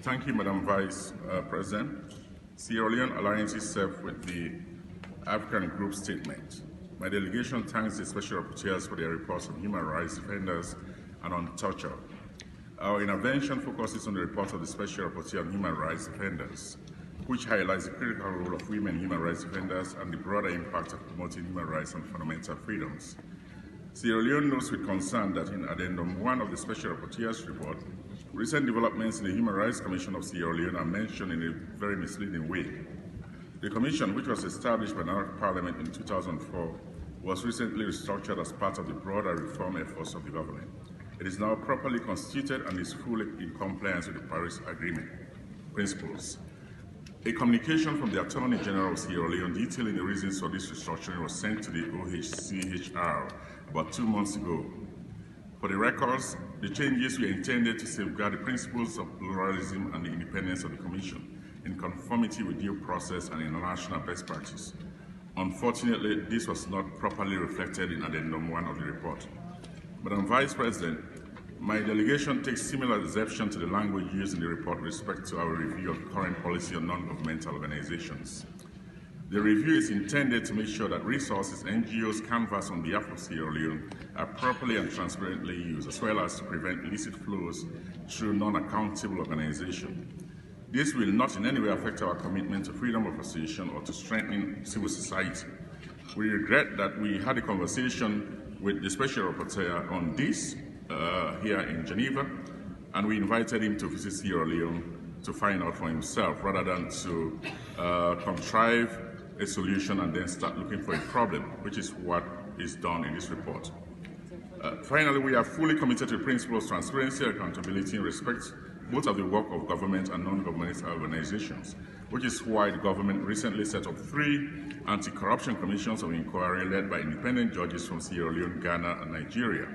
Thank you, Madam Vice President. Sierra Leone aligns itself with the African Group statement. My delegation thanks the Special Rapporteurs for their reports on human rights defenders and on torture. Our intervention focuses on the report of the Special Rapporteur on human rights defenders, which highlights the critical role of women human rights defenders and the broader impact of promoting human rights and fundamental freedoms. Sierra Leone notes with concern that in Addendum 1 of the Special Rapporteur's report, recent developments in the Human Rights Commission of Sierra Leone are mentioned in a very misleading way. The Commission, which was established by our Parliament in 2004, was recently restructured as part of the broader reform efforts of the government. It is now properly constituted and is fully in compliance with the Paris Agreement principles. A communication from the Attorney General of Sierra Leone detailing the reasons for this restructuring was sent to the OHCHR about 2 months ago. For the records, the changes were intended to safeguard the principles of pluralism and the independence of the Commission in conformity with due process and international best practice. Unfortunately, this was not properly reflected in Addendum 1 of the report. Madam Vice President, my delegation takes similar exception to the language used in the report with respect to our review of current policy on non-governmental organizations. The review is intended to make sure that resources NGOs canvass on behalf of Sierra Leone are properly and transparently used, as well as to prevent illicit flows through non-accountable organizations. This will not in any way affect our commitment to freedom of association or to strengthening civil society. We regret that we had a conversation with the Special Rapporteur on this here in Geneva, and we invited him to visit Sierra Leone to find out for himself rather than to contrive a solution and then start looking for a problem, which is what is done in this report. Finally, we are fully committed to the principles of transparency and accountability in respect both of the work of government and non-governmental organizations, which is why the government recently set up 3 anti-corruption commissions of inquiry led by independent judges from Sierra Leone, Ghana, and Nigeria.